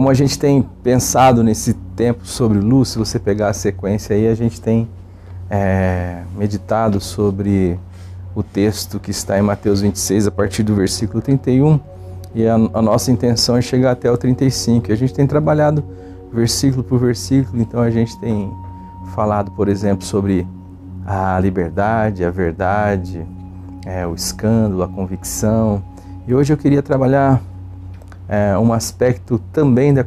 Como a gente tem pensado nesse tempo sobre luz, se você pegar a sequência aí, a gente tem meditado sobre o texto que está em Mateus 26, a partir do versículo 31, e a nossa intenção é chegar até o 35. A gente tem trabalhado versículo por versículo, então a gente tem falado, por exemplo, sobre a liberdade, a verdade, o escândalo, a convicção. E hoje eu queria trabalhar um aspecto também da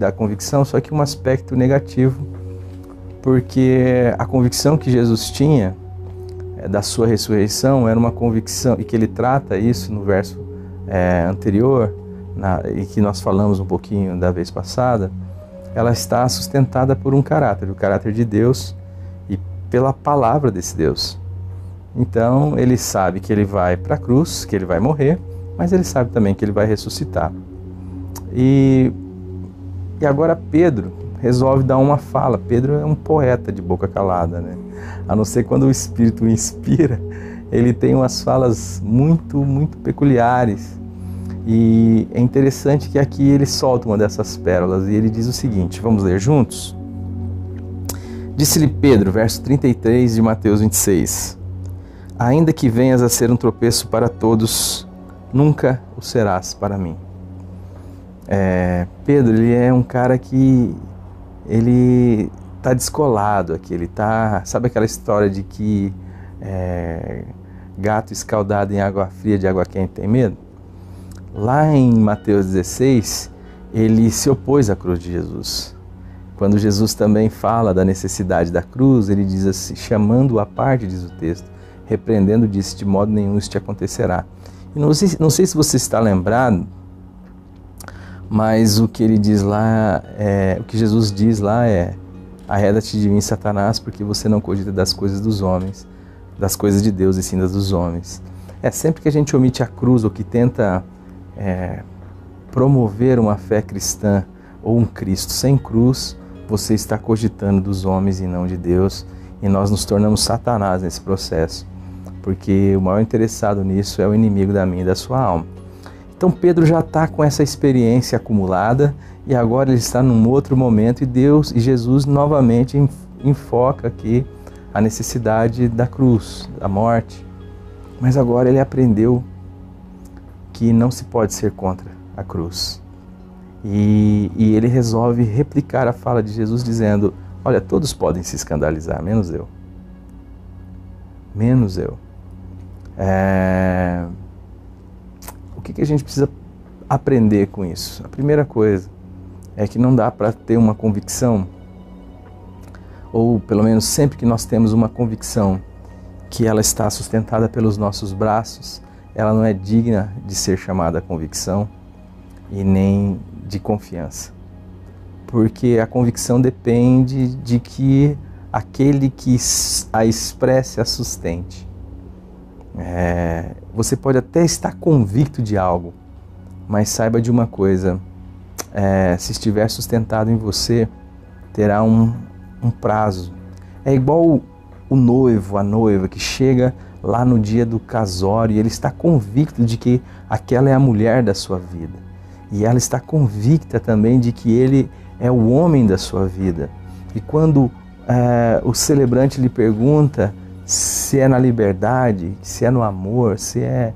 convicção, só que um aspecto negativo, porque a convicção que Jesus tinha da sua ressurreição era uma convicção, e que ele trata isso no verso anterior, e que nós falamos um pouquinho da vez passada. Ela está sustentada por um caráter, o caráter de Deus, e pela palavra desse Deus. Então ele sabe que ele vai para a cruz, que ele vai morrer, mas ele sabe também que ele vai ressuscitar. E agora Pedro resolve dar uma fala. Pedro é um poeta de boca calada, né? A não ser quando o Espírito o inspira, ele tem umas falas muito, muito peculiares. E é interessante que aqui ele solta uma dessas pérolas e ele diz o seguinte, vamos ler juntos? Disse-lhe Pedro, verso 33 de Mateus 26, ainda que venhas a ser um tropeço para todos, nunca o serás para mim. Pedro, ele é um cara que ele está descolado aqui, ele tá, sabe aquela história de que gato escaldado em água fria de água quente tem medo? Lá em Mateus 16, ele se opôs à cruz de Jesus. Quando Jesus também fala da necessidade da cruz, ele diz assim, chamando-o à parte, diz o texto, repreendendo, disse, de modo nenhum isso te acontecerá. E não sei se você está lembrado, mas o que ele diz lá, o que Jesus diz lá é: arreda-te de mim, Satanás, porque você não cogita das coisas dos homens, das coisas de Deus e sim das dos homens. Sempre que a gente omite a cruz ou que tenta promover uma fé cristã ou um Cristo sem cruz, você está cogitando dos homens e não de Deus, e nós nos tornamos Satanás nesse processo, porque o maior interessado nisso é o inimigo da minha e da sua alma. Então Pedro já está com essa experiência acumulada e agora ele está num outro momento e Deus e Jesus novamente enfoca aqui a necessidade da cruz, da morte. Mas agora ele aprendeu que não se pode ser contra a cruz. E ele resolve replicar a fala de Jesus dizendo, olha, todos podem se escandalizar, menos eu. Menos eu. O que a gente precisa aprender com isso? A primeira coisa é que não dá para ter uma convicção, ou pelo menos sempre que nós temos uma convicção que ela está sustentada pelos nossos braços, ela não é digna de ser chamada convicção e nem de confiança. Porque a convicção depende de que aquele que a expresse a sustente. Você pode até estar convicto de algo, mas saiba de uma coisa, se estiver sustentado em você, terá um prazo. É igual o noivo, a noiva que chega lá no dia do casório e ele está convicto de que aquela é a mulher da sua vida. E ela está convicta também de que ele é o homem da sua vida. E quando o celebrante lhe pergunta se é na liberdade, se é no amor, se é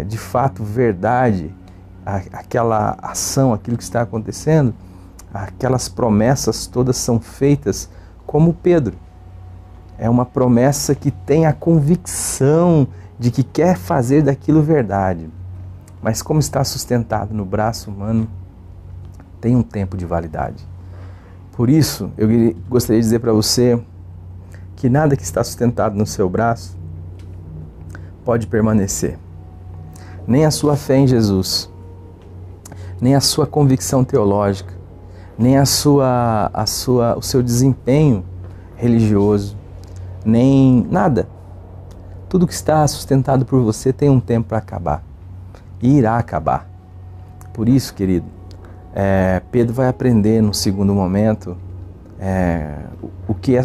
de fato verdade aquela ação, aquilo que está acontecendo, aquelas promessas todas são feitas como Pedro. É uma promessa que tem a convicção de que quer fazer daquilo verdade. Mas como está sustentado no braço humano, tem um tempo de validade. Por isso, eu gostaria de dizer para você que nada que está sustentado no seu braço pode permanecer. Nem a sua fé em Jesus, nem a sua convicção teológica, nem o seu desempenho religioso, nem nada. Tudo que está sustentado por você tem um tempo para acabar. E irá acabar. Por isso, querido, Pedro vai aprender no segundo momento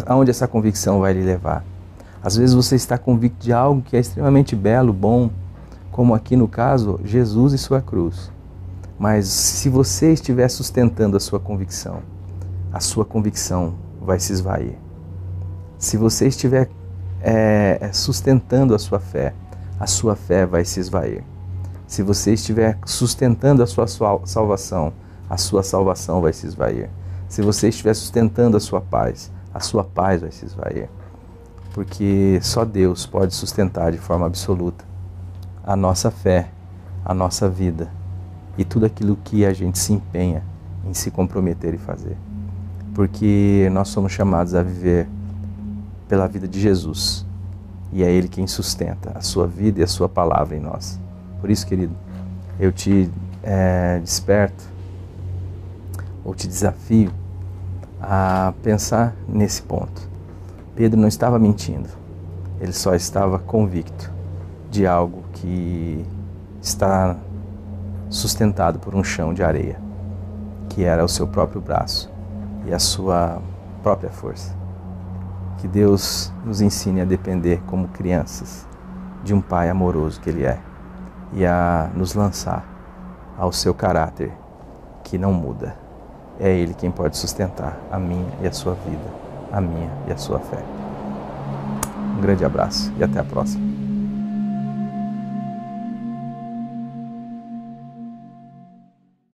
aonde essa convicção vai lhe levar. Às vezes você está convicto de algo que é extremamente belo, bom, como aqui no caso, Jesus e sua cruz. Mas se você estiver sustentando a sua convicção vai se esvair. Se você estiver sustentando a sua fé vai se esvair. Se você estiver sustentando a sua salvação vai se esvair. Se você estiver sustentando a sua paz vai se esvair. Porque só Deus pode sustentar de forma absoluta a nossa fé, a nossa vida e tudo aquilo que a gente se empenha em se comprometer e fazer. Porque nós somos chamados a viver pela vida de Jesus. E é Ele quem sustenta a sua vida e a sua palavra em nós. Por isso, querido, eu te desperto, ou te desafio a pensar nesse ponto. Pedro não estava mentindo, ele só estava convicto de algo que está sustentado por um chão de areia, que era o seu próprio braço e a sua própria força. Que Deus nos ensine a depender como crianças de um Pai amoroso que Ele é e a nos lançar ao seu caráter que não muda. É Ele quem pode sustentar a minha e a sua vida, a minha e a sua fé. Um grande abraço e até a próxima.